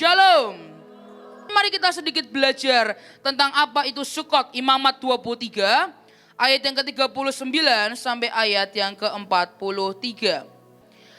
Shalom. Mari kita sedikit belajar tentang apa itu Sukot, Imamat 23, ayat yang ke-39 sampai ayat yang ke-43.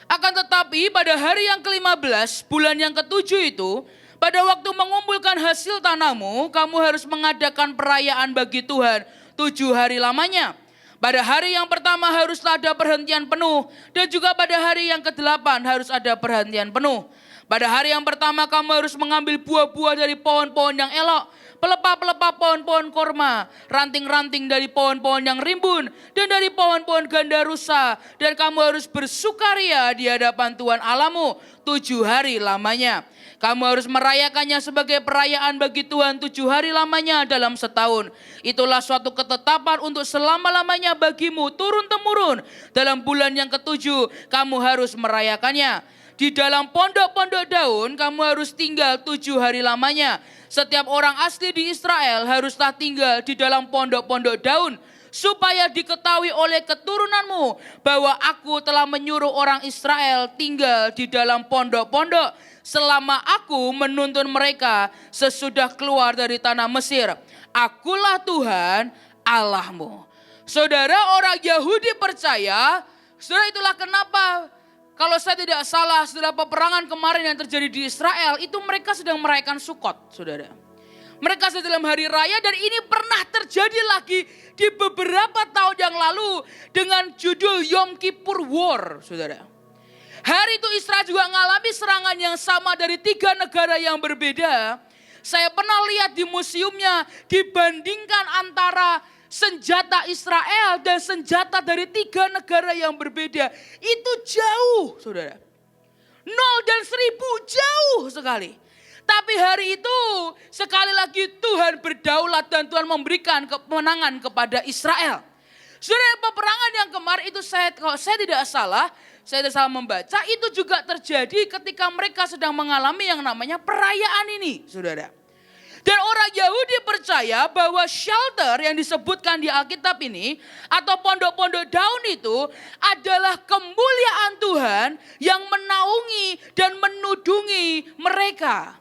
Akan tetapi pada hari yang ke-15, bulan yang ke-7 itu, pada waktu mengumpulkan hasil tanahmu, kamu harus mengadakan perayaan bagi Tuhan 7 hari lamanya. Pada hari yang pertama haruslah ada perhentian penuh, dan juga pada hari yang ke-8 harus ada perhentian penuh. Pada hari yang pertama kamu harus mengambil buah-buah dari pohon-pohon yang elok, pelepah-pelepah pohon-pohon korma, ranting-ranting dari pohon-pohon yang rimbun, dan dari pohon-pohon gandarusa. Dan kamu harus bersukaria di hadapan Tuhan Allahmu 7 hari lamanya. Kamu harus merayakannya sebagai perayaan bagi Tuhan 7 hari lamanya dalam setahun. Itulah suatu ketetapan untuk selama-lamanya bagimu turun-temurun. Dalam bulan yang ke-7 kamu harus merayakannya. Di dalam pondok-pondok daun kamu harus tinggal 7 hari lamanya. Setiap orang asli di Israel haruslah tinggal di dalam pondok-pondok daun, supaya diketahui oleh keturunanmu bahwa aku telah menyuruh orang Israel tinggal di dalam pondok-pondok selama aku menuntun mereka sesudah keluar dari tanah Mesir. Akulah Tuhan Allahmu. Saudara, orang Yahudi percaya, saudara, itulah kenapa kalau saya tidak salah setelah peperangan kemarin yang terjadi di Israel, itu mereka sedang merayakan Sukot, saudara. Mereka sedang dalam hari raya, dan ini pernah terjadi lagi di beberapa tahun yang lalu dengan judul Yom Kippur War, saudara. Hari itu Israel juga mengalami serangan yang sama dari 3 negara yang berbeda. Saya pernah lihat di museumnya, dibandingkan antara senjata Israel dan senjata dari 3 negara yang berbeda. Itu jauh, saudara. 0 dan 1000 jauh sekali. Tapi hari itu sekali lagi Tuhan berdaulat dan Tuhan memberikan kemenangan kepada Israel. Saudara, peperangan yang kemarin itu kalau saya tidak salah membaca, itu juga terjadi ketika mereka sedang mengalami yang namanya perayaan ini, saudara. Dan orang Yahudi percaya bahwa shelter yang disebutkan di Alkitab ini atau pondok-pondok daun itu adalah kemuliaan Tuhan yang menaungi dan menudungi mereka.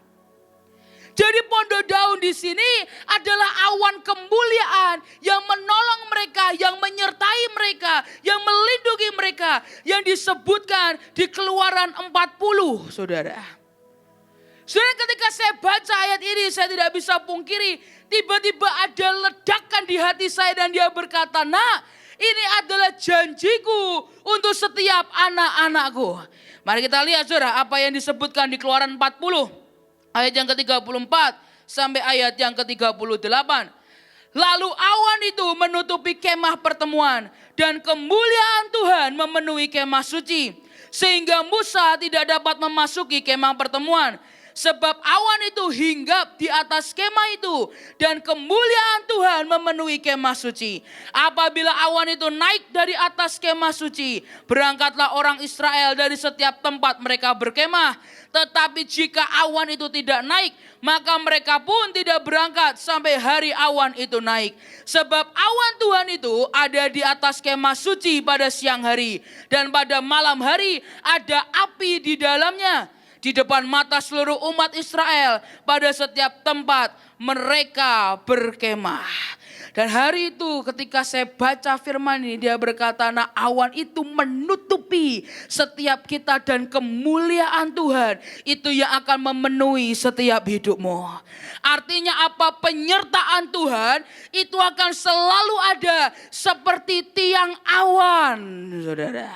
Jadi pondok daun di sini adalah awan kemuliaan yang menolong mereka, yang menyertai mereka, yang melindungi mereka, yang disebutkan di Keluaran 40, saudara. Saudara, ketika saya baca ayat ini, saya tidak bisa pungkiri, tiba-tiba ada ledakan di hati saya dan dia berkata, "Nak, ini adalah janjiku untuk setiap anak-anakku." Mari kita lihat, saudara, apa yang disebutkan di Keluaran 40. Ayat yang ke-34 sampai ayat yang ke-38. Lalu awan itu menutupi kemah pertemuan dan kemuliaan Tuhan memenuhi kemah suci. Sehingga Musa tidak dapat memasuki kemah pertemuan. Sebab awan itu hinggap di atas kemah itu dan kemuliaan Tuhan memenuhi kemah suci. Apabila awan itu naik dari atas kemah suci, berangkatlah orang Israel dari setiap tempat mereka berkemah. Tetapi jika awan itu tidak naik, maka mereka pun tidak berangkat sampai hari awan itu naik. Sebab awan Tuhan itu ada di atas kemah suci pada siang hari, dan pada malam hari ada api di dalamnya. Di depan mata seluruh umat Israel pada setiap tempat mereka berkemah. Dan hari itu ketika saya baca firman ini, dia berkata, "Nah, awan itu menutupi setiap kita dan kemuliaan Tuhan itu yang akan memenuhi setiap hidupmu." Artinya apa? Penyertaan Tuhan itu akan selalu ada seperti tiang awan, saudara.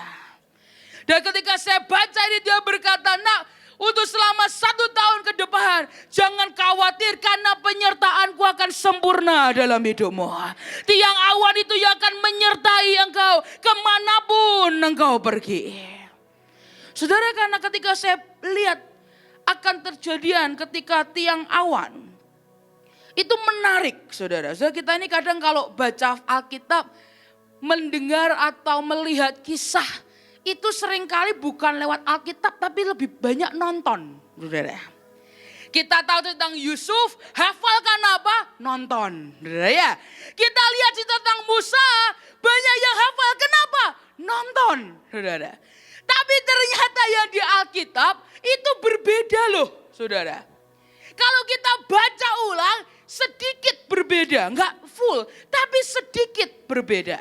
Dan ketika saya baca ini, dia berkata, "Nak, untuk selama 1 tahun ke depan, jangan khawatir karena penyertaanku akan sempurna dalam hidupmu. Tiang awan itu yang akan menyertai engkau kemanapun engkau pergi." Saudara, karena ketika saya lihat akan terjadian ketika tiang awan, itu menarik, saudara. Saudara, kita ini kadang kalau baca Alkitab, mendengar atau melihat kisah, itu seringkali bukan lewat Alkitab tapi lebih banyak nonton, saudara. Kita tahu tentang Yusuf, hafalkan apa? Nonton, saudara ya. Kita lihat tentang Musa, banyak yang hafal, kenapa? Nonton, saudara. Tapi ternyata yang di Alkitab itu berbeda loh, saudara. Kalau kita baca ulang sedikit berbeda, enggak full, tapi sedikit berbeda.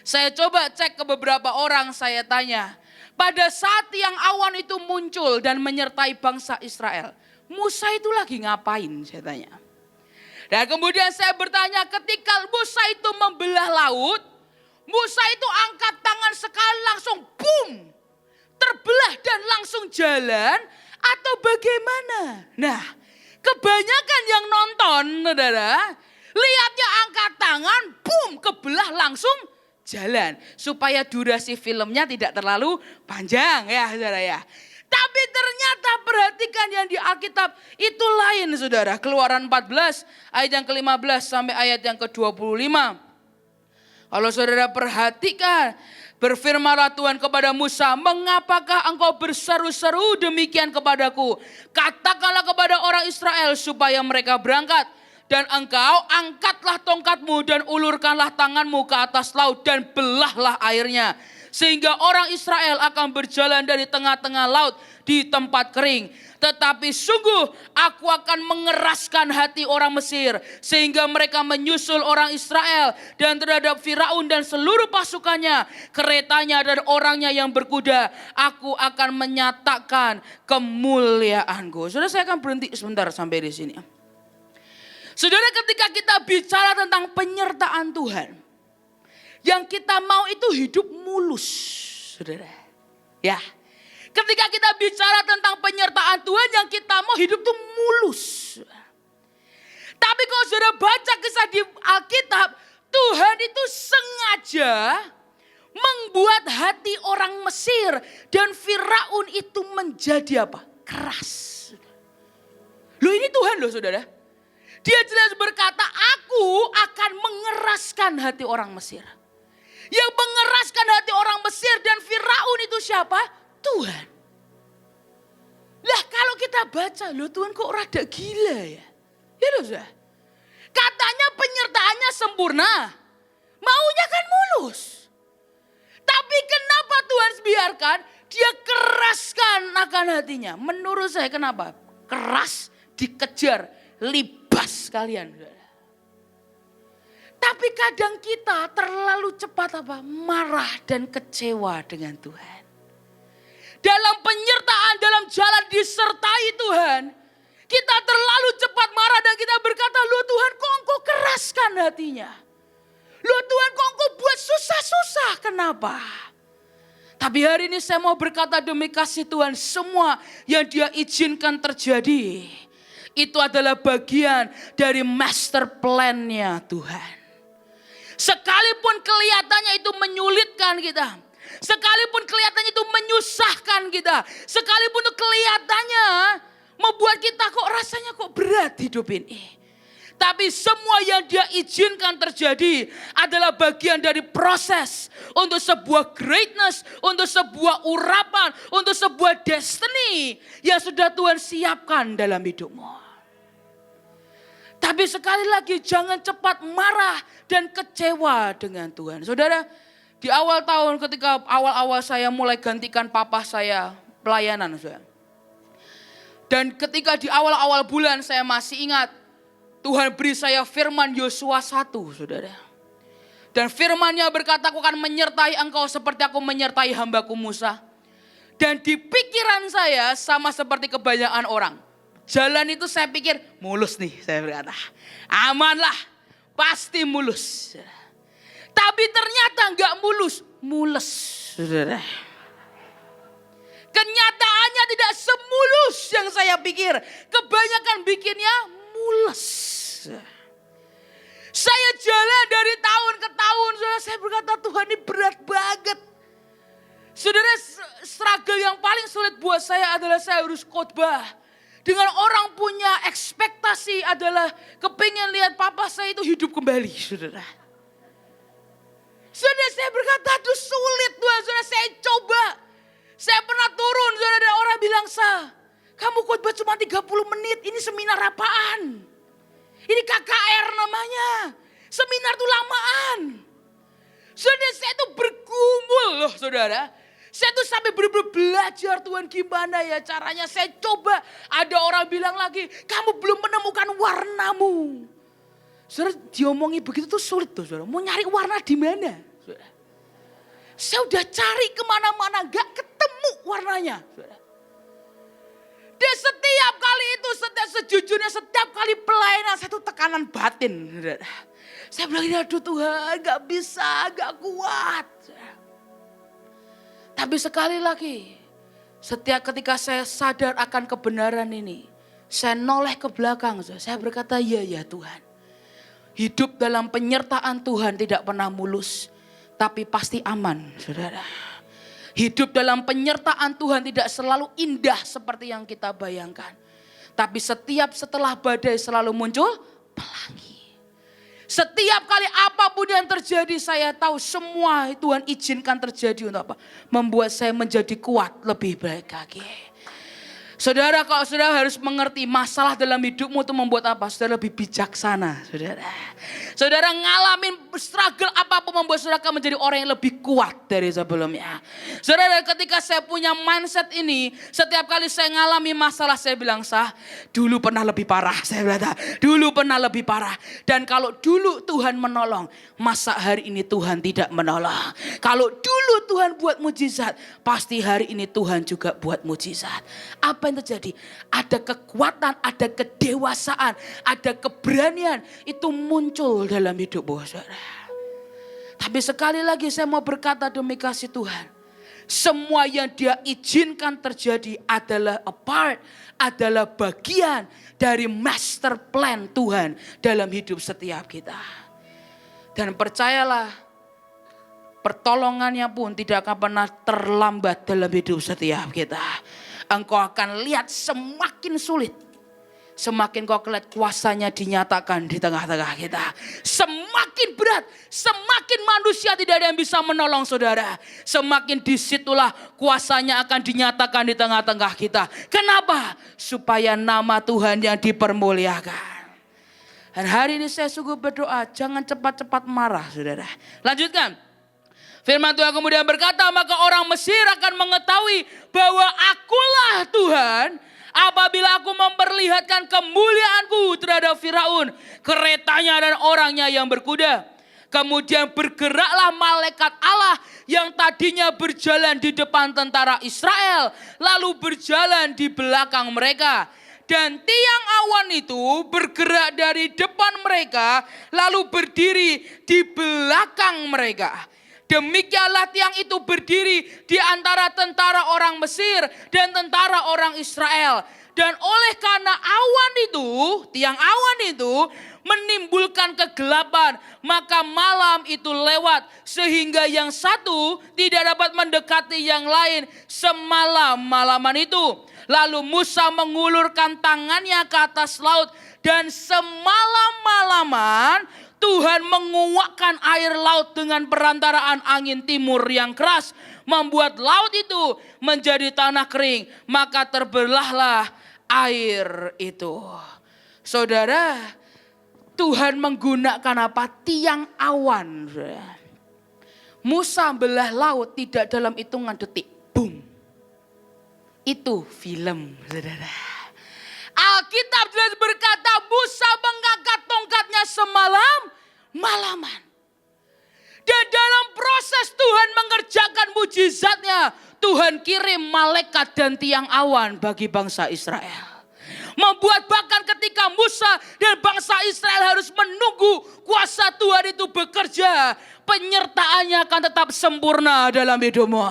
Saya coba cek ke beberapa orang, saya tanya, pada saat yang awan itu muncul dan menyertai bangsa Israel, Musa itu lagi ngapain, saya tanya. Dan kemudian saya bertanya, ketika Musa itu membelah laut, Musa itu angkat tangan sekali langsung boom, terbelah dan langsung jalan atau bagaimana? Nah, kebanyakan yang nonton, saudara, lihatnya angkat tangan, boom, kebelah langsung jalan. Supaya durasi filmnya tidak terlalu panjang ya saudara ya. Tapi ternyata perhatikan yang di Alkitab itu lain saudara. Keluaran 14 ayat yang ke-15 sampai ayat yang ke-25. Kalau saudara perhatikan, berfirmanlah Tuhan kepada Musa, mengapakah engkau berseru-seru demikian kepadaku? Katakanlah kepada orang Israel supaya mereka berangkat. Dan engkau angkatlah tongkatmu dan ulurkanlah tanganmu ke atas laut dan belahlah airnya. Sehingga orang Israel akan berjalan dari tengah-tengah laut di tempat kering. Tetapi sungguh aku akan mengeraskan hati orang Mesir. Sehingga mereka menyusul orang Israel dan terhadap Firaun dan seluruh pasukannya. Keretanya dan orangnya yang berkuda. Aku akan menyatakan kemuliaanku. Saudara, saya akan berhenti sebentar sampai di sini. Saudara, ketika kita bicara tentang penyertaan Tuhan, yang kita mau itu hidup mulus, saudara. Ya, ketika kita bicara tentang penyertaan Tuhan, yang kita mau hidup itu mulus. Tapi kalau saudara baca kisah di Alkitab, Tuhan itu sengaja membuat hati orang Mesir dan Firaun itu menjadi apa? Keras. Loh, ini Tuhan loh saudara. Dia jelas berkata, aku akan mengeraskan hati orang Mesir. Yang mengeraskan hati orang Mesir dan Firaun itu siapa? Tuhan. Lah kalau kita baca, loh Tuhan kok rada gila ya? Ya loh saudara. Katanya penyertaannya sempurna. Maunya kan mulus. Tapi kenapa Tuhan biarkan dia keraskan akan hatinya? Menurut saya kenapa? Keras, dikejar, libas kalian. Tapi kadang kita terlalu cepat apa? Marah dan kecewa dengan Tuhan. Dalam penyertaan, dalam jalan disertai Tuhan, kita terlalu cepat marah dan kita berkata, loh Tuhan kok engkau keraskan hatinya? Loh Tuhan kok engkau buat susah-susah, kenapa? Tapi hari ini saya mau berkata demi kasih Tuhan, semua yang dia izinkan terjadi, itu adalah bagian dari master plan-nya Tuhan. Sekalipun kelihatannya itu menyulitkan kita. Sekalipun kelihatannya itu menyusahkan kita. Sekalipun itu kelihatannya membuat kita kok rasanya kok berat hidup ini. Tapi semua yang dia izinkan terjadi adalah bagian dari proses. Untuk sebuah greatness, untuk sebuah urapan, untuk sebuah destiny yang sudah Tuhan siapkan dalam hidupmu. Tapi sekali lagi jangan cepat marah dan kecewa dengan Tuhan. Saudara, di awal tahun ketika awal-awal saya mulai gantikan papa saya pelayanan. Saudara. Dan ketika di awal-awal bulan saya masih ingat Tuhan beri saya firman Yosua 1, saudara. Dan firman-Nya berkata, aku akan menyertai engkau seperti aku menyertai hambaku Musa. Dan di pikiran saya sama seperti kebanyakan orang. Jalan itu saya pikir mulus nih, saya berkata. Aman lah, pasti mulus. Tapi ternyata enggak mulus, mules. Saudara. Kenyataannya tidak semulus yang saya pikir. Kebanyakan bikinnya mules. Saya jalan dari tahun ke tahun, saudara, saya berkata Tuhan ini berat banget. Saudara, struggle yang paling sulit buat saya adalah saya harus khotbah. Dengan orang punya ekspektasi adalah kepingin lihat papa saya itu hidup kembali, saudara. Saudara, saya berkata, aduh sulit Tuhan, saudara, saya coba. Saya pernah turun, saudara, dan orang bilang, kamu khotbah cuma 30 menit, ini seminar apaan? Ini KKR namanya, seminar tuh lamaan. Saudara, saya tuh bergumul loh saudara. Saya tuh sampai bener-bener belajar Tuhan gimana ya caranya. Saya coba, ada orang bilang lagi, kamu belum menemukan warnamu. Saudara, diomongi begitu tuh sulit tuh saudara. Mau nyari warna di mana? Saudara. Saya udah cari kemana-mana, gak ketemu warnanya. Saudara. Dan setiap kali itu, sejujurnya setiap kali pelayanan saya tuh tekanan batin. Saudara. Saya bilang, aduh Tuhan gak bisa, gak kuat. Saudara. Tapi sekali lagi, setiap ketika saya sadar akan kebenaran ini, saya noleh ke belakang, saya berkata, ya Tuhan. Hidup dalam penyertaan Tuhan tidak pernah mulus, tapi pasti aman, saudara. Hidup dalam penyertaan Tuhan tidak selalu indah seperti yang kita bayangkan. Tapi setelah badai selalu muncul pelangi. Setiap kali apapun yang terjadi, saya tahu semua Tuhan izinkan terjadi untuk apa? Membuat saya menjadi kuat lebih baik lagi. Saudara, kalau saudara harus mengerti masalah dalam hidupmu itu membuat apa? Saudara lebih bijaksana, saudara. Saudara ngalamin struggle apapun membuat saudara akan menjadi orang yang lebih kuat dari sebelumnya. Saudara, ketika saya punya mindset ini, setiap kali saya ngalami masalah saya bilang, dulu pernah lebih parah. Saya berkata, dulu pernah lebih parah. Dan kalau dulu Tuhan menolong, masa hari ini Tuhan tidak menolong. Kalau dulu Tuhan buat mujizat, pasti hari ini Tuhan juga buat mujizat. Apa yang terjadi? Ada kekuatan, ada kedewasaan, ada keberanian. Itu muncul dalam hidupmu, saudara. Tapi sekali lagi saya mau berkata demi kasih Tuhan. Semua yang Dia izinkan terjadi adalah adalah bagian dari master plan Tuhan dalam hidup setiap kita. Dan percayalah, pertolongannya pun tidak akan pernah terlambat dalam hidup setiap kita. Engkau akan lihat semakin sulit, semakin kau lihat kuasanya dinyatakan di tengah-tengah kita. Semakin berat, semakin manusia tidak ada yang bisa menolong saudara. Semakin disitulah kuasanya akan dinyatakan di tengah-tengah kita. Kenapa? Supaya nama Tuhan yang dipermuliakan. Dan hari ini saya sungguh berdoa, jangan cepat-cepat marah saudara. Lanjutkan. Firman Tuhan kemudian berkata, maka orang Mesir akan mengetahui bahwa akulah Tuhan apabila aku memperlihatkan kemuliaanku terhadap Firaun, keretanya dan orangnya yang berkuda. Kemudian bergeraklah malaikat Allah yang tadinya berjalan di depan tentara Israel, lalu berjalan di belakang mereka. Dan tiang awan itu bergerak dari depan mereka, lalu berdiri di belakang mereka. Demikianlah tiang itu berdiri di antara tentara orang Mesir dan tentara orang Israel. Dan oleh karena tiang awan itu menimbulkan kegelapan, maka malam itu lewat sehingga yang satu tidak dapat mendekati yang lain semalam-malaman itu. Lalu Musa mengulurkan tangannya ke atas laut dan semalam-malaman Tuhan menguakkan air laut dengan perantaraan angin timur yang keras. Membuat laut itu menjadi tanah kering. Maka terbelahlah air itu. Saudara, Tuhan menggunakan apa? Tiang awan. Musa belah laut tidak dalam hitungan detik. Boom. Itu film, saudara. Alkitab jelas berkata Musa mengangkat tongkatnya semalam-malaman. Dan dalam proses Tuhan mengerjakan mujizatnya, Tuhan kirim malaikat dan tiang awan bagi bangsa Israel. Membuat bahkan ketika Musa dan bangsa Israel harus menunggu kuasa Tuhan itu bekerja, penyertaannya akan tetap sempurna dalam hidupmu.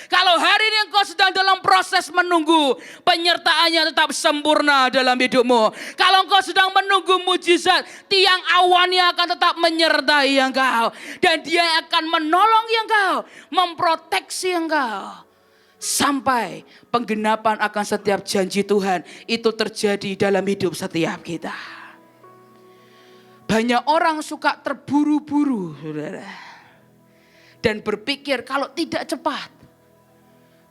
Kalau hari ini engkau sedang dalam proses menunggu, penyertaannya tetap sempurna dalam hidupmu. Kalau engkau sedang menunggu mujizat, tiang awannya akan tetap menyertai engkau. Dan dia akan menolong engkau, memproteksi engkau. Sampai penggenapan akan setiap janji Tuhan itu terjadi dalam hidup setiap kita. Banyak orang suka terburu-buru, saudara. Dan berpikir kalau tidak cepat,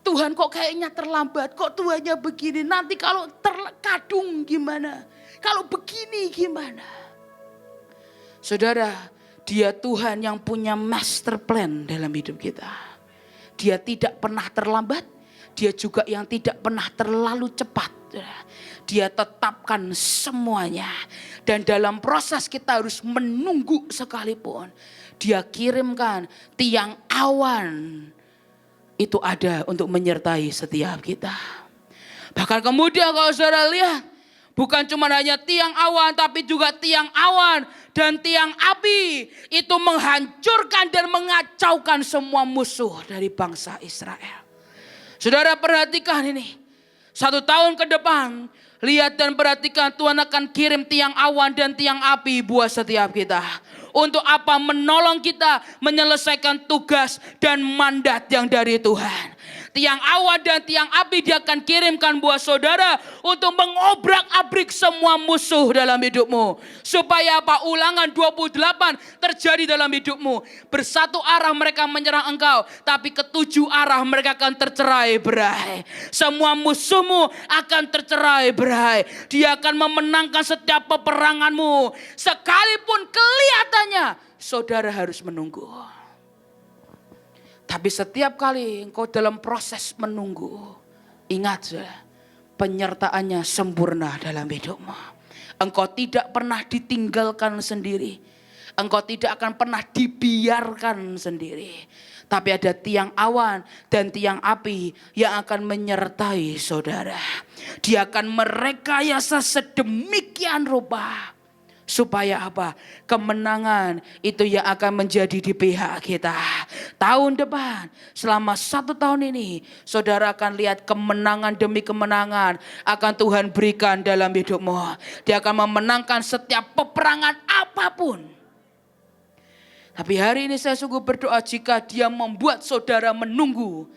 Tuhan kok kayaknya terlambat, kok Tuhannya begini, nanti kalau terkadung gimana, kalau begini gimana. Saudara, Dia Tuhan yang punya master plan dalam hidup kita. dia tidak pernah terlambat, dia juga yang tidak pernah terlalu cepat. Dia tetapkan semuanya. Dan dalam proses kita harus menunggu sekalipun, dia kirimkan tiang awan. Itu ada untuk menyertai setiap kita. Bahkan kemudian kalau saudara lihat, bukan cuma hanya tiang awan, tapi juga tiang awan dan tiang api. Itu menghancurkan dan mengacaukan semua musuh dari bangsa Israel. Saudara perhatikan ini. 1 tahun ke depan, lihat dan perhatikan, Tuhan akan kirim tiang awan dan tiang api buat setiap kita. Untuk apa? Menolong kita menyelesaikan tugas dan mandat yang dari Tuhan. Tiang awan dan tiang api dia akan kirimkan buat saudara untuk mengobrak-abrik semua musuh dalam hidupmu. Supaya apa? Ulangan 28 terjadi dalam hidupmu. Bersatu arah mereka menyerang engkau, tapi ketujuh arah mereka akan tercerai berai. Semua musuhmu akan tercerai berai. Dia akan memenangkan setiap peperanganmu. Sekalipun kelihatannya saudara harus menunggu. Tapi setiap kali engkau dalam proses menunggu, ingat penyertaannya sempurna dalam hidupmu. Engkau tidak pernah ditinggalkan sendiri. Engkau tidak akan pernah dibiarkan sendiri. Tapi ada tiang awan dan tiang api yang akan menyertai saudara. Dia akan merekayasa sedemikian rupa. Supaya apa? Kemenangan itu yang akan menjadi di pihak kita. Tahun depan, selama 1 tahun ini, saudara akan lihat kemenangan demi kemenangan akan Tuhan berikan dalam hidupmu. Dia akan memenangkan setiap peperangan apapun. Tapi hari ini saya sungguh berdoa, jika dia membuat saudara menunggu,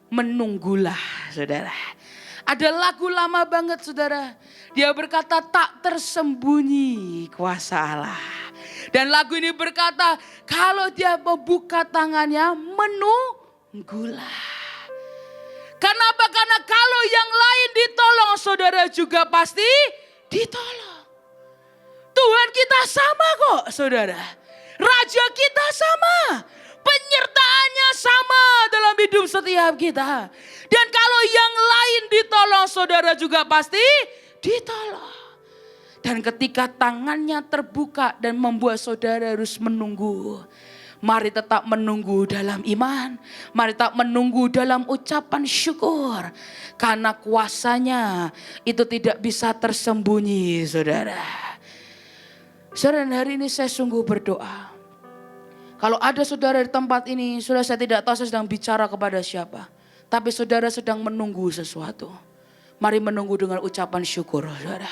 menunggulah saudara. Ada lagu lama banget saudara. Dia berkata, tak tersembunyi kuasa Allah. Dan lagu ini berkata, kalau dia membuka tangannya, menunggulah. Kenapa? Karena kalau yang lain ditolong, saudara juga pasti ditolong. Tuhan kita sama kok saudara. Raja kita sama. Penyertaannya sama dalam hidup setiap kita. Dan kalau yang lain ditolong, saudara juga pasti ditolong. Dan ketika tangannya terbuka dan membuat saudara harus menunggu. Mari tetap menunggu dalam iman. Mari tetap menunggu dalam ucapan syukur. Karena kuasanya itu tidak bisa tersembunyi saudara. Saudara, hari ini saya sungguh berdoa. Kalau ada saudara di tempat ini, saudara, saya tidak tahu saya sedang bicara kepada siapa. Tapi saudara sedang menunggu sesuatu. Mari menunggu dengan ucapan syukur saudara.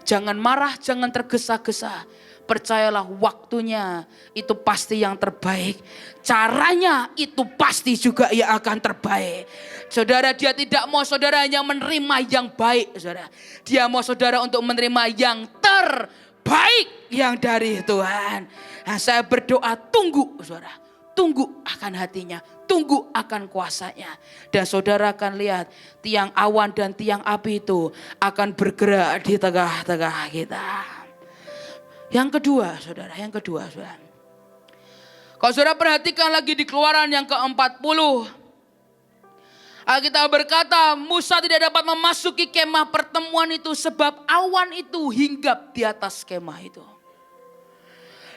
Jangan marah, jangan tergesa-gesa. Percayalah waktunya itu pasti yang terbaik. Caranya itu pasti juga yang akan terbaik. Saudara, dia tidak mau saudara hanya menerima yang baik saudara. Dia mau saudara untuk menerima yang terbaik yang dari Tuhan. Nah, saya berdoa, tunggu saudara. Tunggu akan hatinya. Tunggu akan kuasanya. Dan saudara akan lihat tiang awan dan tiang api itu akan bergerak di tengah-tengah kita. Yang kedua saudara. Kalau saudara perhatikan lagi di Keluaran yang ke-40. Alkitab berkata, Musa tidak dapat memasuki kemah pertemuan itu sebab awan itu hinggap di atas kemah itu.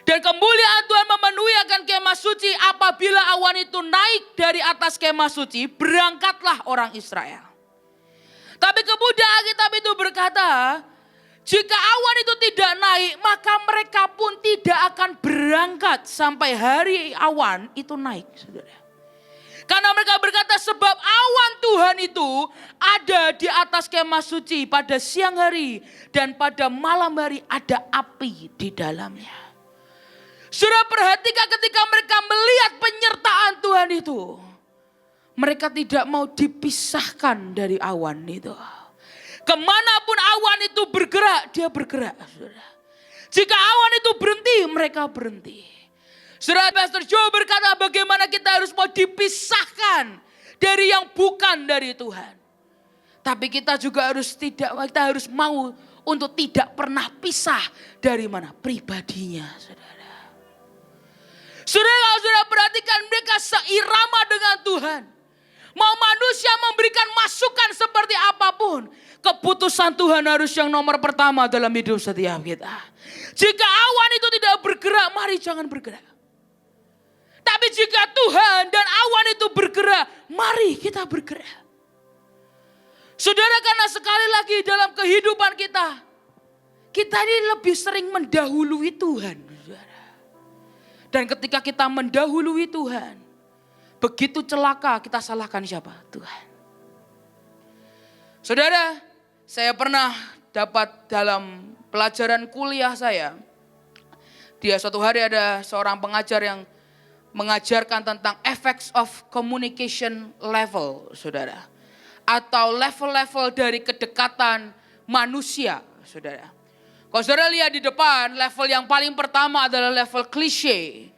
Dan kemuliaan Tuhan memenuhi akan kemah suci. Apabila awan itu naik dari atas kemah suci, berangkatlah orang Israel. Tapi kemudian Alkitab itu berkata, jika awan itu tidak naik, maka mereka pun tidak akan berangkat sampai hari awan itu naik. Saudara. Karena mereka berkata, sebab awan Tuhan itu ada di atas kemah suci pada siang hari. Dan pada malam hari ada api di dalamnya. Saudara, perhatikan ketika mereka melihat penyertaan Tuhan itu. Mereka tidak mau dipisahkan dari awan itu. Kemanapun awan itu bergerak, dia bergerak. Saudara. Jika awan itu berhenti, mereka berhenti. Saudara, Pastor Joe berkata bagaimana kita harus mau dipisahkan dari yang bukan dari Tuhan. Tapi kita juga harus mau untuk tidak pernah pisah dari mana? Pribadinya, saudara. Saudara, kalau saudara perhatikan mereka seirama dengan Tuhan. Mau manusia memberikan masukan seperti apapun, keputusan Tuhan harus yang nomor pertama dalam hidup setiap kita. Jika awan itu tidak bergerak, mari jangan bergerak. Tapi jika Tuhan dan awan itu bergerak, mari kita bergerak. Saudara, karena sekali lagi dalam kehidupan kita ini lebih sering mendahului Tuhan. Saudara. Dan ketika kita mendahului Tuhan, begitu celaka kita salahkan siapa? Tuhan. Saudara, saya pernah dapat dalam pelajaran kuliah saya, suatu hari ada seorang pengajar yang mengajarkan tentang effects of communication level, saudara. Atau level-level dari kedekatan manusia, saudara. Kalau saudara lihat di depan, level yang paling pertama adalah level klise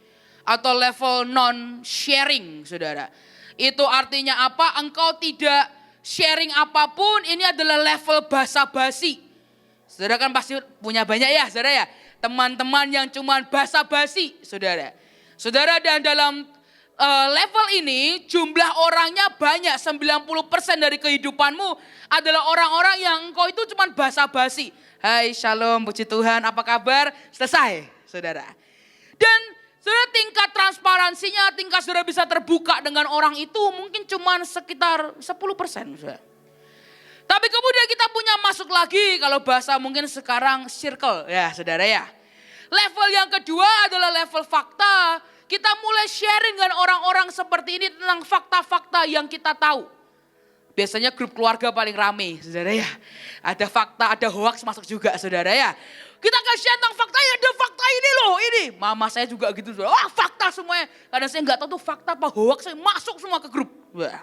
atau level non-sharing, saudara. Itu artinya apa? Engkau tidak sharing apapun, ini adalah level basa-basi. Saudara kan pasti punya banyak ya, saudara ya. Teman-teman yang cuma basa-basi, saudara. Saudara, dan dalam level ini jumlah orangnya banyak, 90% dari kehidupanmu adalah orang-orang yang engkau itu cuma basa-basi. Hai, shalom, puji Tuhan, apa kabar? Selesai, saudara. Dan saudara, tingkat transparansinya, tingkat saudara bisa terbuka dengan orang itu mungkin cuma sekitar 10%. Saudara. Tapi kemudian kita punya masuk lagi, kalau bahasa mungkin sekarang circle, ya saudara ya. Level yang kedua adalah level fakta. Kita mulai sharing dengan orang-orang seperti ini tentang fakta-fakta yang kita tahu. Biasanya grup keluarga paling rame, saudara ya. Ada fakta, ada hoax masuk juga, saudara ya. Kita akan share tentang fakta, ya ada fakta ini loh, ini. Mama saya juga gitu, saudara. Wah, fakta semuanya. Kadang saya nggak tahu tuh fakta apa hoax, saya masuk semua ke grup. Wah.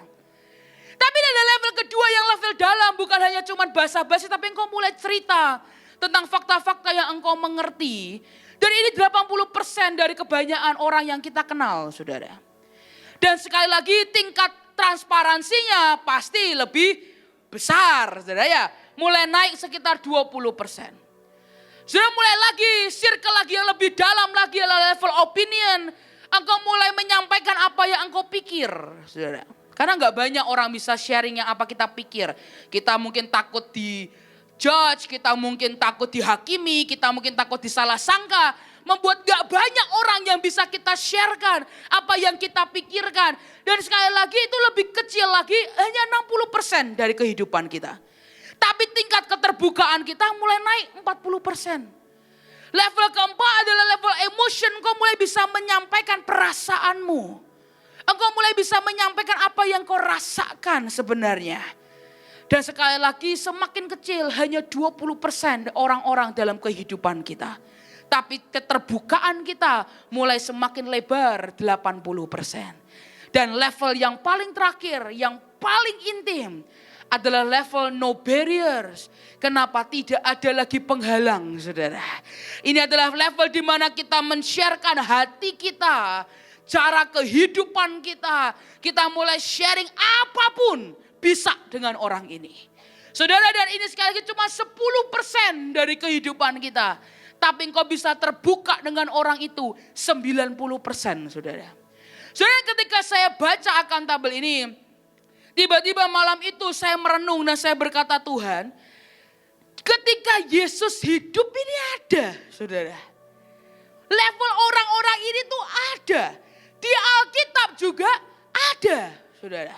Tapi ada level kedua yang level dalam, bukan hanya cuma basa-basi, tapi engkau mulai cerita tentang fakta-fakta yang engkau mengerti. Dan ini 80% dari kebanyakan orang yang kita kenal, saudara. Dan sekali lagi tingkat transparansinya pasti lebih besar, saudara ya. Mulai naik sekitar 20%. Saudara, mulai lagi, circle lagi yang lebih dalam lagi adalah level opinion. Engkau mulai menyampaikan apa yang engkau pikir, saudara. Karena gak banyak orang bisa sharing yang apa kita pikir. Kita mungkin takut di judge, kita mungkin takut dihakimi, kita mungkin takut disalah sangka. Membuat gak banyak orang yang bisa kita sharekan apa yang kita pikirkan. Dan sekali lagi itu lebih kecil lagi, hanya 60% dari kehidupan kita. Tapi tingkat keterbukaan kita mulai naik 40%. Level keempat adalah level emotion, kau mulai bisa menyampaikan perasaanmu. Engkau mulai bisa menyampaikan apa yang kau rasakan sebenarnya. Dan sekali lagi semakin kecil hanya 20% orang-orang dalam kehidupan kita. Tapi keterbukaan kita mulai semakin lebar 80%. Dan level yang paling terakhir, yang paling intim adalah level no barriers. Kenapa? Tidak ada lagi penghalang, saudara. Ini adalah level di mana kita men-sharekan hati kita, cara kehidupan kita. Kita mulai sharing apapun bisa dengan orang ini. Saudara, dan ini sekali lagi cuma 10% dari kehidupan kita. Tapi engkau bisa terbuka dengan orang itu 90%, saudara. Saudara, ketika saya baca akan tabel ini, tiba-tiba malam itu saya merenung dan saya berkata, Tuhan, ketika Yesus hidup ini ada, saudara. Level orang-orang ini tuh ada. Di Alkitab juga ada, saudara.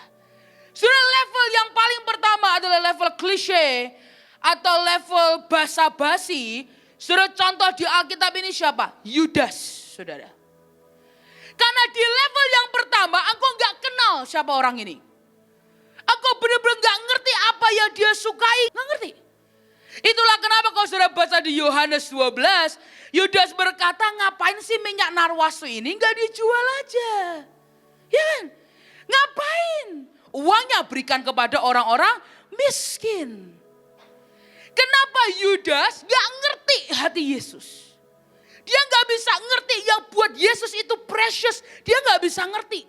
Saudara, level yang paling pertama adalah level klise atau level basa-basi. Saudara, contoh di Alkitab ini siapa? Yudas, saudara. Karena di level yang pertama, engkau gak kenal siapa orang ini. Engkau benar-benar gak ngerti apa yang dia sukai, gak ngerti. Itulah kenapa kalau saudara baca di Yohanes 12, Yudas berkata, ngapain sih minyak narwastu ini gak dijual aja. Ya kan? Ngapain? Uangnya berikan kepada orang-orang miskin. Kenapa Yudas gak ngerti hati Yesus? Dia gak bisa ngerti yang buat Yesus itu precious. Dia gak bisa ngerti.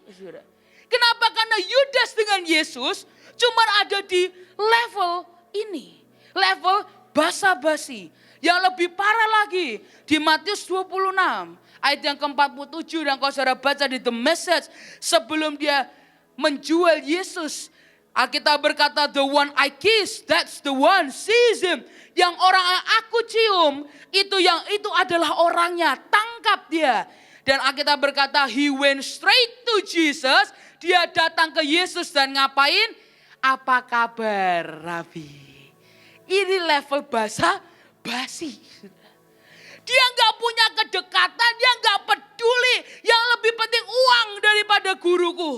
Kenapa? Karena Yudas dengan Yesus cuma ada di level ini. Level basa-basi. Yang lebih parah lagi di Matius 26 ayat yang ke-47, dan kalau saudara baca di The Message, sebelum dia menjual Yesus. Alkitab berkata, the one I kiss, that's the one, seize him. Yang orang yang aku cium, itu adalah orangnya, tangkap dia. Dan Alkitab berkata, he went straight to Jesus. Dia datang ke Yesus dan ngapain? Apa kabar, Rabi? Ini level bahasa basi. Dia gak punya kedekatan, dia gak peduli. Yang lebih penting uang daripada guruku.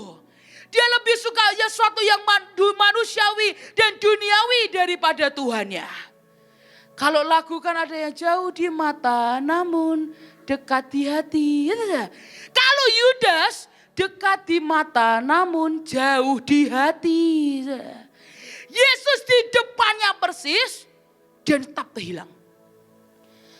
Dia lebih suka sesuatu yang manusiawi dan duniawi daripada Tuhannya. Kalau lagu kan ada yang jauh di mata namun dekat di hati. Kalau Yudas dekat di mata namun jauh di hati. Yesus di depannya persis dan tetap terhilang.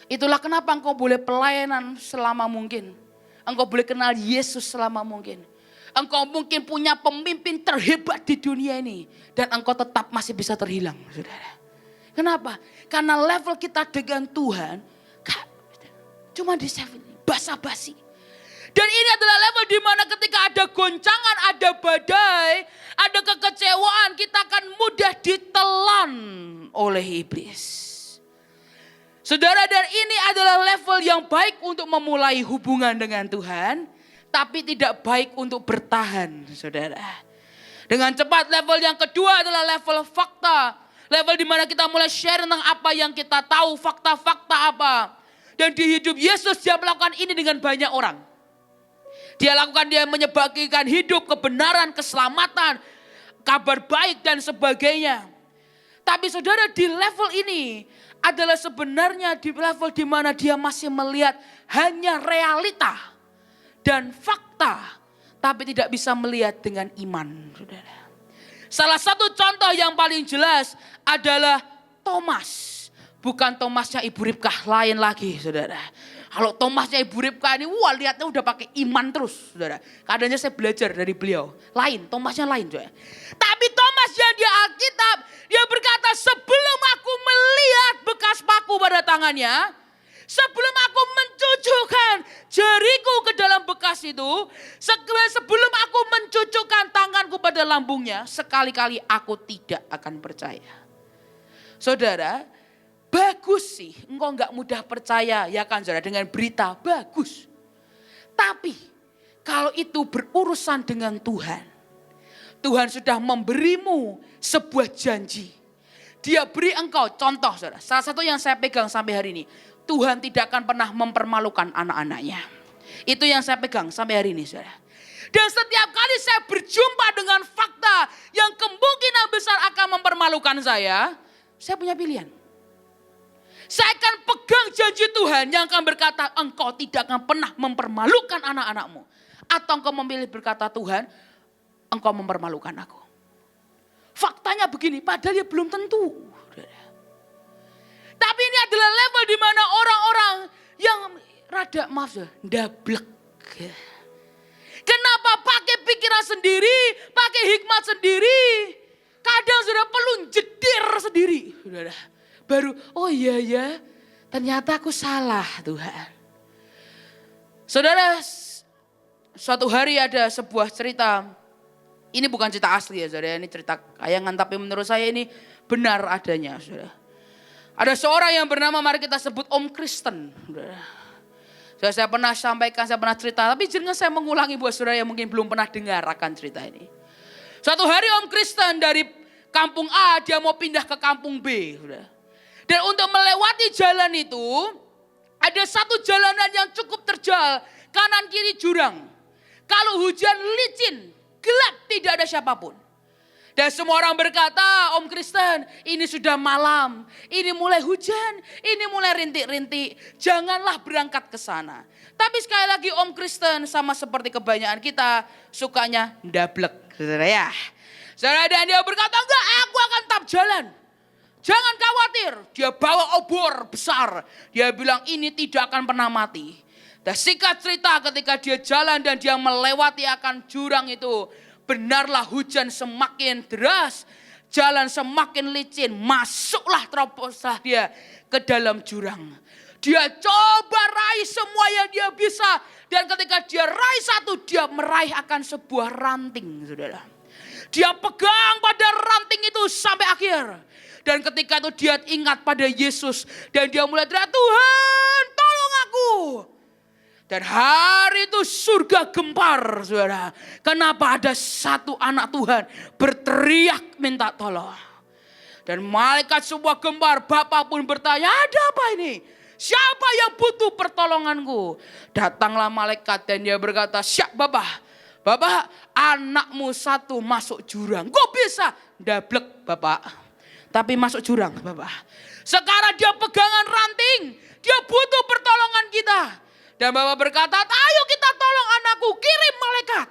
Itulah kenapa engkau boleh pelayanan selama mungkin. Engkau boleh kenal Yesus selama mungkin. Engkau mungkin punya pemimpin terhebat di dunia ini. Dan engkau tetap masih bisa terhilang, saudara. Kenapa? Karena level kita dengan Tuhan, cuma di basa-basi. Dan ini adalah level di mana ketika ada goncangan, ada badai, ada kekecewaan, kita akan mudah ditelan oleh iblis. Saudara, dan ini adalah level yang baik untuk memulai hubungan dengan Tuhan. Tapi tidak baik untuk bertahan, saudara. Dengan cepat level yang kedua adalah level fakta. Level di mana kita mulai share tentang apa yang kita tahu, fakta-fakta apa. Dan di hidup Yesus dia melakukan ini dengan banyak orang. Dia menyebagikan hidup, kebenaran, keselamatan, kabar baik dan sebagainya. Tapi saudara, di level ini adalah sebenarnya di level di mana dia masih melihat hanya realita dan fakta, tapi tidak bisa melihat dengan iman, saudara. Salah satu contoh yang paling jelas adalah Thomas. Bukan Thomasnya Ibu Ribkah, lain lagi, saudara. Kalau Thomasnya Ibu Ribkah ini, wah lihatnya udah pakai iman terus, saudara. Kadangnya saya belajar dari beliau, lain, Thomasnya lain, saudara. Tapi Thomas yang di Alkitab, dia berkata, sebelum aku melihat bekas paku pada tangannya, sebelum aku mencucukkan jariku ke dalam bekas itu, sebelum aku mencucukkan tanganku pada lambungnya, sekali-kali aku tidak akan percaya. Saudara, bagus sih, engkau gak mudah percaya ya kan saudara dengan berita, bagus. Tapi kalau itu berurusan dengan Tuhan, Tuhan sudah memberimu sebuah janji. Dia beri engkau contoh saudara, salah satu yang saya pegang sampai hari ini. Tuhan tidak akan pernah mempermalukan anak-anaknya. Itu yang saya pegang sampai hari ini, saudara. Dan setiap kali saya berjumpa dengan fakta yang kemungkinan besar akan mempermalukan saya punya pilihan. Saya akan pegang janji Tuhan yang akan berkata, engkau tidak akan pernah mempermalukan anak-anakmu. Atau engkau memilih berkata, Tuhan, engkau mempermalukan aku. Faktanya begini, padahal ya belum tentu. Tapi ini adalah level di mana orang-orang yang rada maaf ya, ndablek. Kenapa pakai pikiran sendiri, pakai hikmat sendiri. Kadang sudah perlu jedir sendiri. Baru, oh iya ya, ternyata aku salah Tuhan. Saudara, suatu hari ada sebuah cerita. Ini bukan cerita asli ya saudara, ini cerita kayangan. Tapi menurut saya ini benar adanya saudara. Ada seorang yang bernama, mari kita sebut Om Kristen. Saya pernah sampaikan, saya pernah cerita. Tapi jangan saya mengulangi buat saudara yang mungkin belum pernah dengar akan cerita ini. Suatu hari Om Kristen dari kampung A, dia mau pindah ke kampung B. Dan untuk melewati jalan itu, ada satu jalanan yang cukup terjal. Kanan kiri jurang. Kalau hujan licin, gelap, tidak ada siapapun. Dan semua orang berkata, Om Kristen, ini sudah malam, ini mulai hujan, ini mulai rintik-rintik, janganlah berangkat ke sana. Tapi sekali lagi Om Kristen sama seperti kebanyakan kita, sukanya ndablek, saudara ya. Saudara, dan dia berkata, enggak, aku akan tetap jalan. Jangan khawatir, dia bawa obor besar. Dia bilang ini tidak akan pernah mati. Dan singkat cerita ketika dia jalan dan dia melewati akan jurang itu, benarlah hujan semakin deras, jalan semakin licin, masuklah teroposlah dia ke dalam jurang. Dia coba raih semua yang dia bisa, dan ketika dia raih satu, dia meraih akan sebuah ranting, saudara. Dia pegang pada ranting itu sampai akhir. Dan ketika itu dia ingat pada Yesus. Dan dia mulai teriak, Tuhan tolong aku. Dan hari itu surga gempar, saudara. Kenapa ada satu anak Tuhan berteriak minta tolong. Dan malaikat semua gempar, Bapak pun bertanya, ada apa ini? Siapa yang butuh pertolonganku? Datanglah malaikat dan dia berkata, siap Bapak. Bapak, anakmu satu masuk jurang. Kok bisa? Dablek Bapak. Tapi masuk jurang Bapak. Sekarang dia pegangan ranting. Dia butuh pertolongan kita. Dan Bapak berkata, ayo kita tolong anakku, kirim malaikat.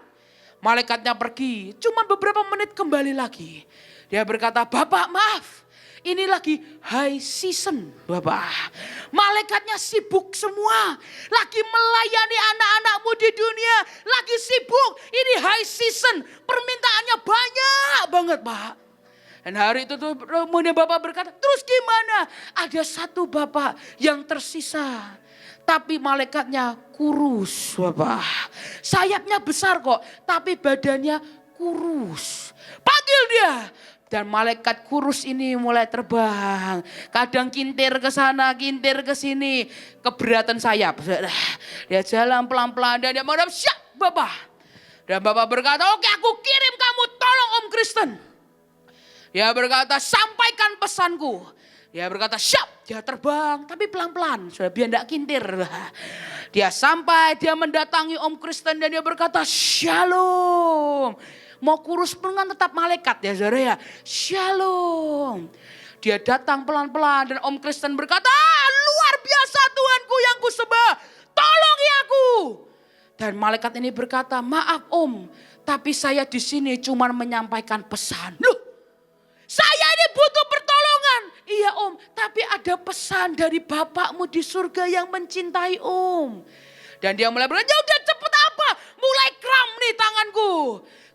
Malaikatnya pergi, cuma beberapa menit kembali lagi. Dia berkata, Bapak maaf, ini lagi high season Bapak. Malaikatnya sibuk semua. Lagi melayani anak-anakmu di dunia. Lagi sibuk, ini high season. Permintaannya banyak banget Pak. Dan hari itu tuh kemudian Bapak berkata, terus gimana? Ada satu Bapak yang tersisa. Tapi malaikatnya kurus Bapak. Sayapnya besar kok, tapi badannya kurus. Panggil dia. Dan malaikat kurus ini mulai terbang. Kadang kintir ke sana, kintir ke sini. Keberatan sayap. Dia jalan pelan-pelan dan dia menghadap, siap Bapak. Dan Bapak berkata, oke aku kirim kamu, tolong Om Kristen. Dia berkata, sampaikan pesanku. Dia berkata, siap. Dia terbang, tapi pelan-pelan. Sudah biar tidak kintir. Dia sampai, dia mendatangi Om Kristen dan dia berkata, Shalom. Mau kurus pun kan tetap malaikat ya saudara ya. Shalom. Dia datang pelan-pelan dan Om Kristen berkata, luar biasa Tuhanku yang kusembah. Tolongi aku. Dan malaikat ini berkata, maaf Om. Tapi saya di sini cuma menyampaikan pesan. Loh. Saya ini butuh pertolongan. Iya Om, tapi ada pesan dari Bapakmu di surga yang mencintai Om. Dan dia mulai berkata, udah cepet apa? Mulai kram nih tanganku.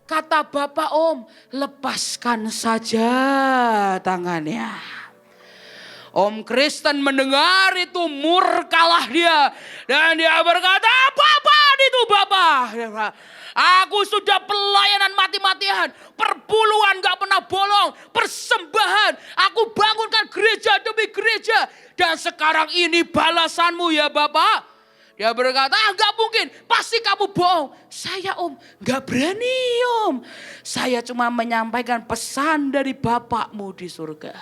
Kata Bapak Om, lepaskan saja tangannya. Om Kristen mendengar itu murkalah dia. Dan dia berkata, Bapak itu Bapak. Aku sudah pelayanan mati-matian. Perpuluhan gak pernah bolong. Persembahan. Aku bangunkan gereja demi gereja. Dan sekarang ini balasanmu ya Bapak. Dia berkata, gak mungkin. Pasti kamu bohong. Saya Om, gak berani Om. Saya cuma menyampaikan pesan dari Bapakmu di surga.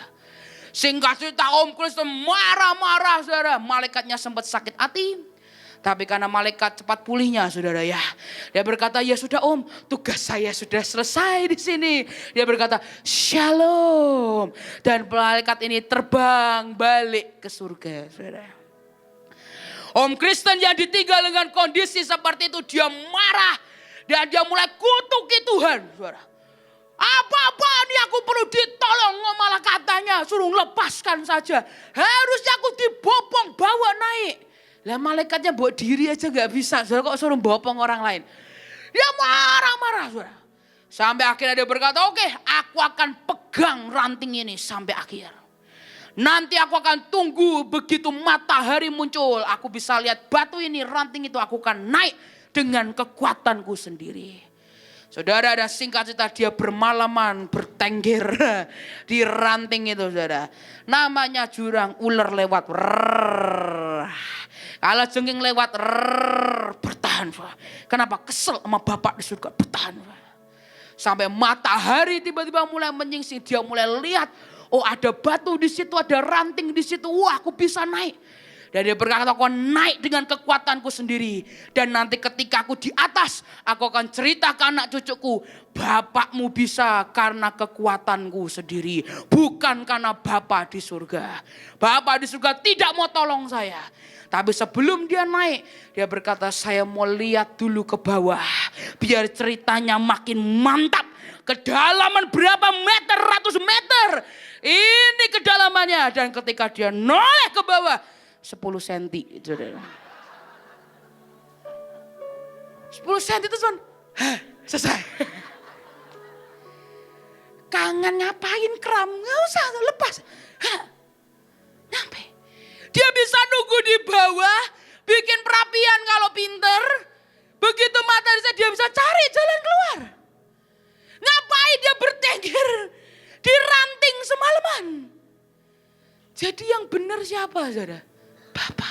Singkat cerita Om Kristen marah-marah saudara. Malaikatnya sempat sakit hati. Tapi karena malaikat cepat pulihnya saudara ya. Dia berkata, ya sudah Om, tugas saya sudah selesai di sini. Dia berkata, Shalom. Dan malaikat ini terbang balik ke surga saudara. Om Kristen yang ditinggal dengan kondisi seperti itu, dia marah. Dan dia mulai kutuki Tuhan saudara. Apa-apa nih aku perlu ditolong, malah katanya suruh lepaskan saja. Harusnya aku dibopong bawa naik. Lah malaikatnya bawa diri aja gak bisa, saudara kok suruh bopong orang lain. Dia marah-marah saudara. Sampai akhirnya dia berkata, oke, aku akan pegang ranting ini sampai akhir. Nanti aku akan tunggu begitu matahari muncul. Aku bisa lihat batu ini, ranting itu aku akan naik dengan kekuatanku sendiri. Saudara, dan singkat cerita dia bermalaman bertengger di ranting itu saudara. Namanya jurang, ular lewat. Kalau jengking lewat, bertahan. Kenapa? Kesel sama Bapak di surga, bertahan. Sampai matahari tiba-tiba mulai menyingsing, dia mulai lihat, oh ada batu di situ, ada ranting di situ, wah aku bisa naik. Dan dia berkata, aku akan naik dengan kekuatanku sendiri. Dan nanti ketika aku di atas, aku akan cerita ke anak cucuku, Bapakmu bisa karena kekuatanku sendiri. Bukan karena Bapak di surga. Bapak di surga tidak mau tolong saya. Tapi sebelum dia naik, dia berkata, saya mau lihat dulu ke bawah. Biar ceritanya makin mantap. Kedalaman berapa meter, ratus meter. Ini kedalamannya. Dan ketika dia noleh ke bawah, 10 senti. 10 senti itu cuman, selesai. Kangen ngapain kram? Nggak usah, lepas. Nyampe. Dia bisa nunggu di bawah, bikin perapian kalau pinter. Begitu matahari dia bisa cari jalan keluar. Ngapain dia apa saudara? Bapa.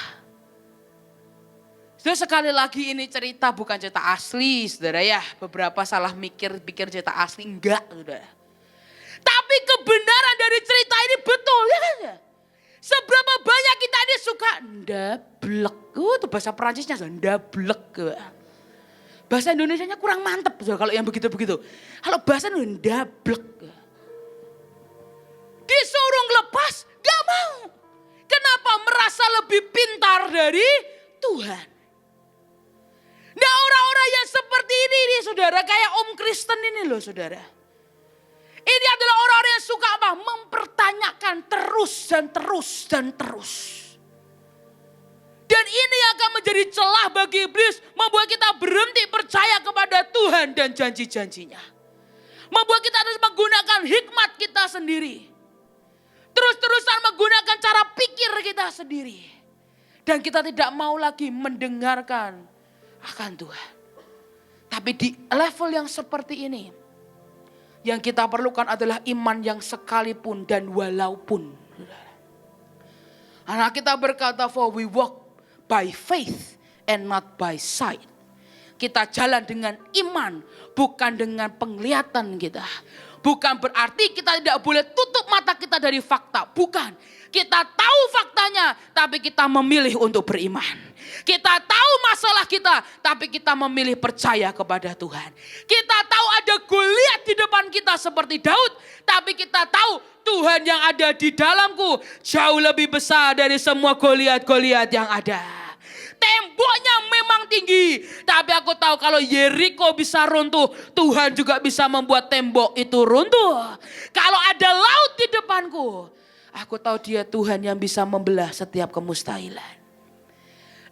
Saudara, sekali lagi ini cerita bukan cerita asli saudara ya. Beberapa salah pikir cerita asli, enggak saudara. Tapi kebenaran dari cerita ini betul ya kan ya. Seberapa banyak kita ini suka ndablek. Itu bahasa Perancisnya ndablek. Bahasa Indonesianya kurang mantep saudara, kalau yang begitu-begitu. Kalau bahasa ndablek. Disuruh ngelepas, gak mau. Kenapa? Merasa lebih pintar dari Tuhan. Nah, orang-orang yang seperti ini saudara, kayak Om Kristen ini loh saudara. Ini adalah orang-orang yang suka apa? Mempertanyakan terus dan terus dan terus. Dan ini akan menjadi celah bagi iblis, membuat kita berhenti percaya kepada Tuhan dan janji-janjinya. Membuat kita harus menggunakan hikmat kita sendiri. Terus-terusan menggunakan cara pikir kita sendiri. Dan kita tidak mau lagi mendengarkan akan Tuhan. Tapi di level yang seperti ini, yang kita perlukan adalah iman yang sekalipun dan walaupun. Anak kita berkata, for we walk by faith and not by sight. Kita jalan dengan iman, bukan dengan penglihatan kita. Bukan berarti kita tidak boleh tutup mata kita dari fakta. Bukan. Kita tahu faktanya, tapi kita memilih untuk beriman. Kita tahu masalah kita, tapi kita memilih percaya kepada Tuhan. Kita tahu ada Goliat di depan kita seperti Daud, tapi kita tahu Tuhan yang ada di dalamku jauh lebih besar dari semua Goliat-Goliat yang ada. Temboknya memang tinggi, tapi aku tahu kalau Yeriko bisa runtuh, Tuhan juga bisa membuat tembok itu runtuh. Kalau ada laut di depanku, aku tahu dia Tuhan yang bisa membelah setiap kemustahilan.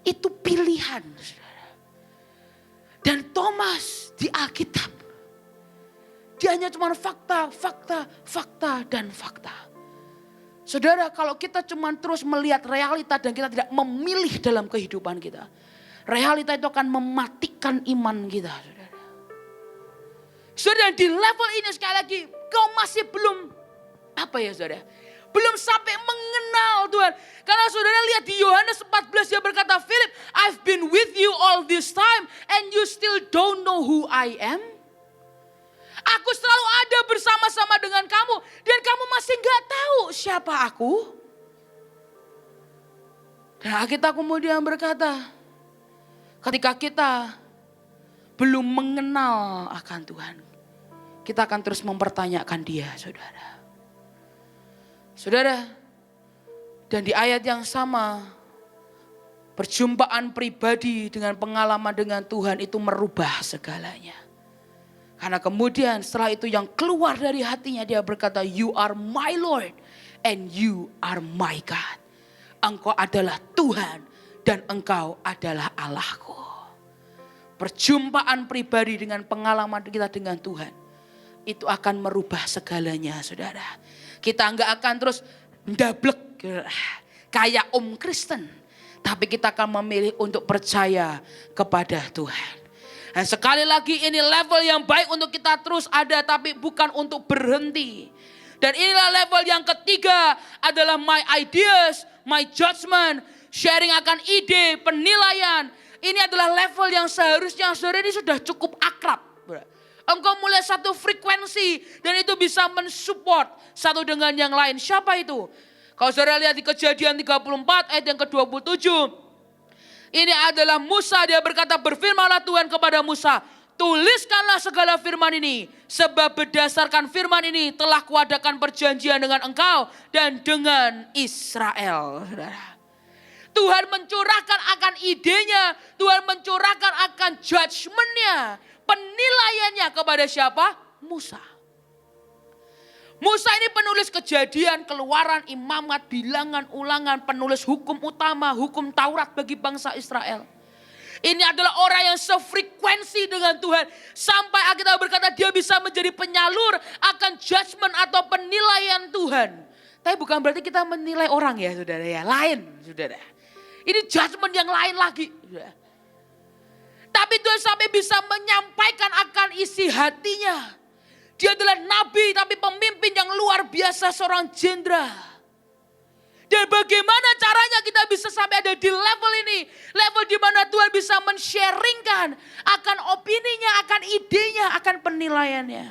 Itu pilihan, saudara. Dan Thomas di Alkitab, dia hanya cuma fakta, fakta, fakta, dan fakta. Saudara, kalau kita cuma terus melihat realita dan kita tidak memilih dalam kehidupan kita, realita itu akan mematikan iman kita. Saudara, saudara di level ini sekali lagi, kau masih belum, saudara? Belum sampai mengenal Tuhan. Karena saudara lihat di Yohanes 14 dia berkata, Philip, I've been with you all this time and you still don't know who I am. Aku selalu ada bersama-sama dengan kamu dan kamu masih gak tahu siapa aku. Dan kita kemudian berkata, ketika kita belum mengenal akan Tuhan, kita akan terus mempertanyakan dia, saudara. Saudara, dan di ayat yang sama, perjumpaan pribadi dengan pengalaman dengan Tuhan itu merubah segalanya. Karena kemudian setelah itu yang keluar dari hatinya dia berkata, you are my Lord and you are my God. Engkau adalah Tuhan dan engkau adalah Allahku. Perjumpaan pribadi dengan pengalaman kita dengan Tuhan, itu akan merubah segalanya, saudara. Kita enggak akan terus ndablek kayak Om Kristen. Tapi kita akan memilih untuk percaya kepada Tuhan. Dan sekali lagi ini level yang baik untuk kita terus ada, tapi bukan untuk berhenti. Dan inilah level yang ketiga adalah my ideas, my judgment, sharing akan ide, penilaian. Ini adalah level yang seharusnya saudara ini sudah cukup akrab. Engkau mulai satu frekuensi dan itu bisa mensupport satu dengan yang lain. Siapa itu? Kalau saudara lihat di Kejadian 34 ayat yang ke-27. Ini adalah Musa, dia berkata, berfirmanlah Tuhan kepada Musa, tuliskanlah segala firman ini, sebab berdasarkan firman ini telah kuadakan perjanjian dengan engkau dan dengan Israel. Tuhan mencurahkan akan idenya, Tuhan mencurahkan akan judgmentnya, penilaiannya kepada siapa? Musa. Musa ini penulis Kejadian, Keluaran, Imamat, Bilangan, Ulangan, penulis hukum utama, hukum Taurat bagi bangsa Israel. Ini adalah orang yang sefrekuensi dengan Tuhan. Sampai Alkitab berkata dia bisa menjadi penyalur akan judgment atau penilaian Tuhan. Tapi bukan berarti kita menilai orang ya saudara ya, lain saudara. Ini judgment yang lain lagi. Saudara. Tapi Tuhan sampai bisa menyampaikan akan isi hatinya. Dia adalah nabi tapi pemimpin yang luar biasa, seorang jenderal. Dan bagaimana caranya kita bisa sampai ada di level ini. Level di mana Tuhan bisa men-sharingkan akan opininya, akan idenya, akan penilaiannya.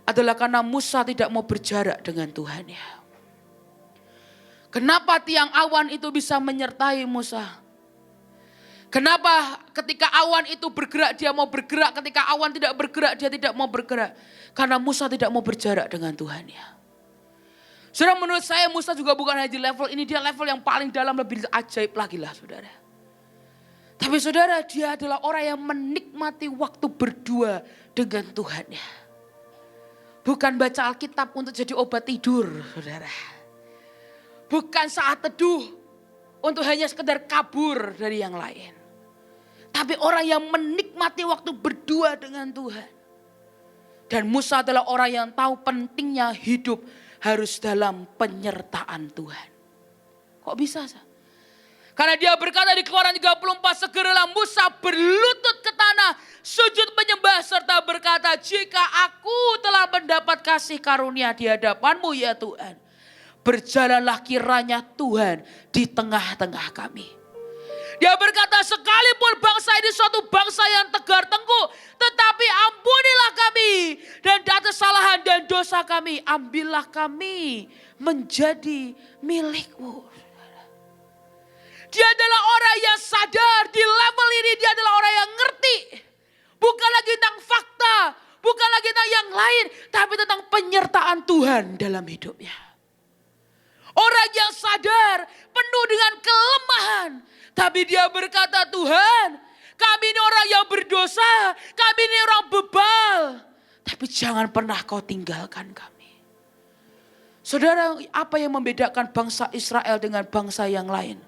Adalah karena Musa tidak mau berjarak dengan Tuhan ya. Kenapa tiang awan itu bisa menyertai Musa? Kenapa ketika awan itu bergerak dia mau bergerak, ketika awan tidak bergerak dia tidak mau bergerak? Karena Musa tidak mau berjarak dengan Tuhan ya. Saudara, menurut saya Musa juga bukan hanya di level ini, dia level yang paling dalam, lebih ajaib lagi lah saudara. Tapi saudara, dia adalah orang yang menikmati waktu berdua dengan Tuhannya. Bukan baca Alkitab untuk jadi obat tidur saudara. Bukan saat teduh untuk hanya sekedar kabur dari yang lain. Tapi orang yang menikmati waktu berdua dengan Tuhan. Dan Musa adalah orang yang tahu pentingnya hidup harus dalam penyertaan Tuhan. Kok bisa? Karena dia berkata di Keluaran 34, segeralah Musa berlutut ke tanah, sujud menyembah serta berkata, jika aku telah mendapat kasih karunia di hadapanmu ya Tuhan, berjalanlah kiranya Tuhan di tengah-tengah kami. Dia berkata, sekalipun bangsa ini suatu bangsa yang tegar tengkuk, tetapi ampunilah kami dan atas kesalahan dan dosa kami, ambillah kami menjadi milikmu. Dia adalah orang yang sadar di level ini, dia adalah orang yang ngerti. Bukan lagi tentang fakta, bukan lagi tentang yang lain, tapi tentang penyertaan Tuhan dalam hidupnya. Orang yang sadar, penuh dengan kelemahan. Tapi dia berkata, Tuhan, kami ini orang yang berdosa, kami ini orang bebal. Tapi jangan pernah kau tinggalkan kami. Saudara, apa yang membedakan bangsa Israel dengan bangsa yang lain?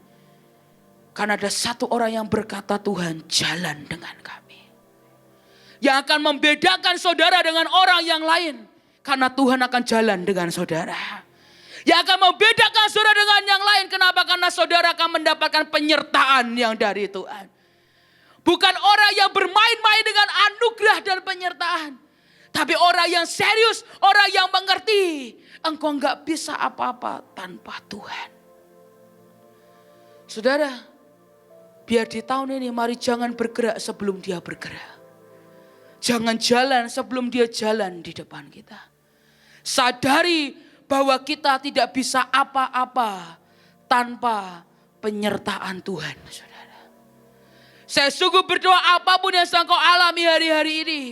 Karena ada satu orang yang berkata, Tuhan jalan dengan kami. Yang akan membedakan saudara dengan orang yang lain. Karena Tuhan akan jalan dengan saudara. Yang akan membedakan saudara dengan yang lain. Kenapa? Karena saudara akan mendapatkan penyertaan yang dari Tuhan. Bukan orang yang bermain-main dengan anugerah dan penyertaan. Tapi orang yang serius, orang yang mengerti. Engkau enggak bisa apa-apa tanpa Tuhan. Saudara, biar di tahun ini mari jangan bergerak sebelum dia bergerak. Jangan jalan sebelum dia jalan di depan kita. Sadari bahwa kita tidak bisa apa-apa tanpa penyertaan Tuhan, saudara. Saya sungguh berdoa apapun yang sedang kau alami hari-hari ini,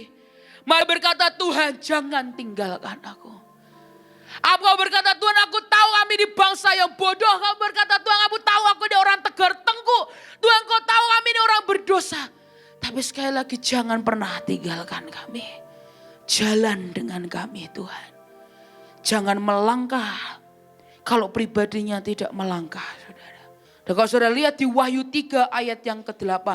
mari berkata, Tuhan jangan tinggalkan aku. Apa kau berkata, Tuhan aku tahu kami di bangsa yang bodoh. Kau berkata, Tuhan aku tahu aku ini orang tegar tengkuk. Tuhan kau tahu kami ini orang berdosa. Tapi sekali lagi jangan pernah tinggalkan kami. Jalan dengan kami Tuhan. Jangan melangkah kalau pribadinya tidak melangkah, saudara. Dan kalau saudara lihat di Wahyu 3 ayat yang ke-8.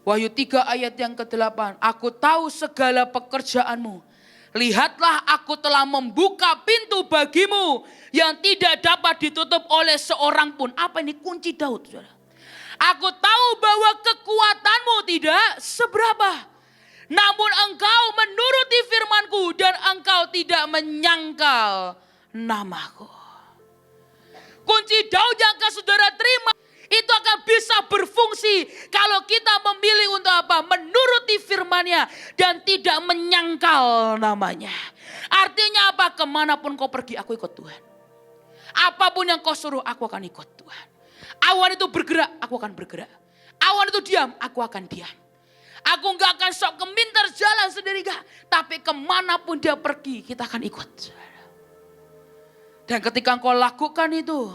Wahyu 3 ayat yang ke-8. Aku tahu segala pekerjaanmu. Lihatlah aku telah membuka pintu bagimu yang tidak dapat ditutup oleh seorang pun. Apa ini kunci Daud, saudara? Aku tahu bahwa kekuatanmu tidak seberapa. Namun engkau menuruti firmanku dan engkau tidak menyangkal namaku. Kunci Daud yang akan saudara terima itu akan bisa berfungsi kalau kita memilih untuk apa? Menuruti firman-Nya dan tidak menyangkal namanya. Artinya apa? Kemanapun kau pergi aku ikut Tuhan. Apapun yang kau suruh aku akan ikut Tuhan. Awan itu bergerak, aku akan bergerak. Awan itu diam, aku akan diam. Aku gak akan sok keminter jalan sendiri gak. Tapi kemanapun dia pergi kita akan ikut. Dan ketika engkau lakukan itu,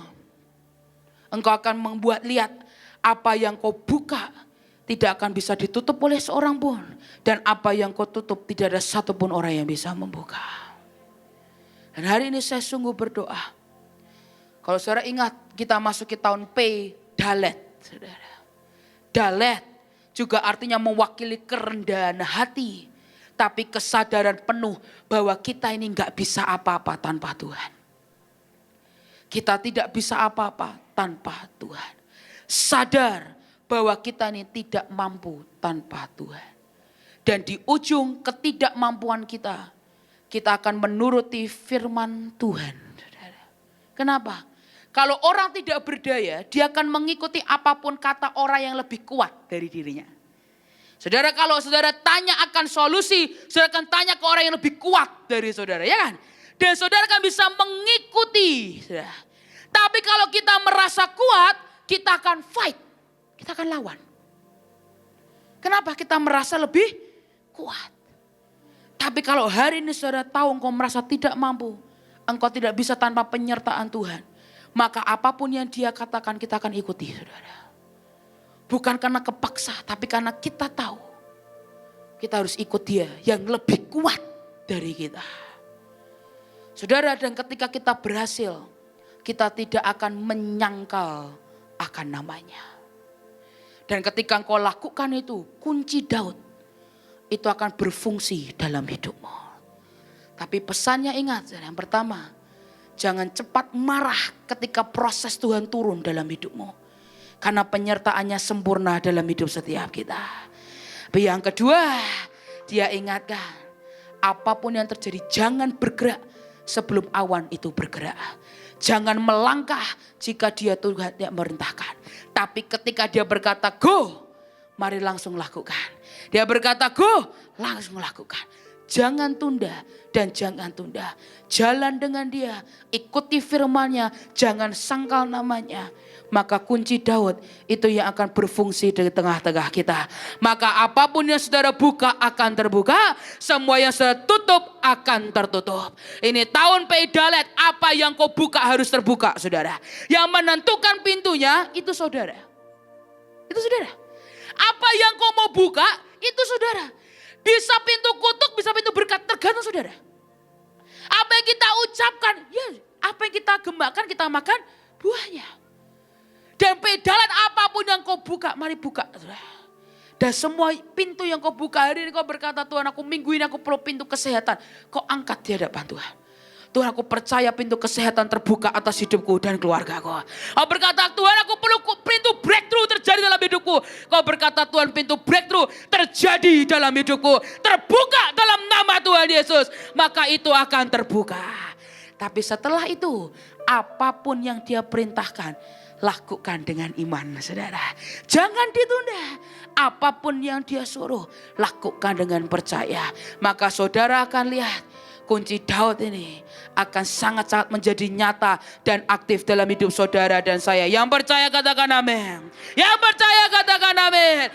engkau akan membuat lihat apa yang kau buka tidak akan bisa ditutup oleh seorang pun. Dan apa yang kau tutup tidak ada satupun orang yang bisa membuka. Dan hari ini saya sungguh berdoa. Kalau saudara ingat kita masuki tahun P, Dalet. Saudara. Dalet juga artinya mewakili kerendahan hati. Tapi kesadaran penuh bahwa kita ini gak bisa apa-apa tanpa Tuhan. Kita tidak bisa apa-apa tanpa Tuhan. Sadar bahwa kita ini tidak mampu tanpa Tuhan. Dan di ujung ketidakmampuan kita, kita akan menuruti firman Tuhan. Kenapa? Kalau orang tidak berdaya, dia akan mengikuti apapun kata orang yang lebih kuat dari dirinya. Saudara, kalau saudara tanya akan solusi, saudara akan tanya ke orang yang lebih kuat dari saudara, ya kan? Dan saudara akan bisa mengikuti. Saudara. Tapi kalau kita merasa kuat, kita akan fight. Kita akan lawan. Kenapa? Kita merasa lebih kuat. Tapi kalau hari ini saudara tahu engkau merasa tidak mampu, engkau tidak bisa tanpa penyertaan Tuhan, maka apapun yang dia katakan kita akan ikuti, saudara. Bukan karena kepaksa, tapi karena kita tahu kita harus ikut dia yang lebih kuat dari kita. Saudara, dan ketika kita berhasil, kita tidak akan menyangkal akan namanya. Dan ketika engkau lakukan itu, kunci Daud itu akan berfungsi dalam hidupmu. Tapi pesannya ingat, yang pertama, jangan cepat marah ketika proses Tuhan turun dalam hidupmu. Karena penyertaannya sempurna dalam hidup setiap kita. Tapi yang kedua, dia ingatkan, apapun yang terjadi jangan bergerak sebelum awan itu bergerak. Jangan melangkah jika dia Tuhan tidak merintahkan. Tapi ketika dia berkata go, mari langsung lakukan. Dia berkata go, langsung lakukan. Jangan tunda dan jangan tunda. Jalan dengan dia, ikuti firman-Nya, jangan sangkal namanya. Maka kunci Daud itu yang akan berfungsi di tengah-tengah kita. Maka apapun yang saudara buka akan terbuka, semua yang saudara tutup akan tertutup. Ini tahun Peidalet, apa yang kau buka harus terbuka, saudara. Yang menentukan pintunya itu saudara. Itu saudara. Apa yang kau mau buka itu saudara. Bisa pintu kutuk, bisa pintu berkat, tergantung saudara. Apa yang kita ucapkan, ya apa yang kita gemakan, kita makan buahnya. Dan Peidalet apapun yang kau buka, mari buka. Dan semua pintu yang kau buka hari ini kau berkata, Tuhan aku minggu ini aku perlu pintu kesehatan. Kau angkat di hadapan Tuhan. Tuhan aku percaya pintu kesehatan terbuka atas hidupku dan keluargaku. Kau berkata Tuhan aku perlu pintu breakthrough terjadi dalam hidupku. Kau berkata Tuhan pintu breakthrough terjadi dalam hidupku. Terbuka dalam nama Tuhan Yesus. Maka itu akan terbuka. Tapi setelah itu apapun yang dia perintahkan, lakukan dengan iman, saudara. Jangan ditunda. Apapun yang dia suruh, lakukan dengan percaya. Maka saudara akan lihat kunci Daud ini akan sangat-sangat menjadi nyata dan aktif dalam hidup saudara dan saya. Yang percaya katakan amin. Yang percaya katakan amin.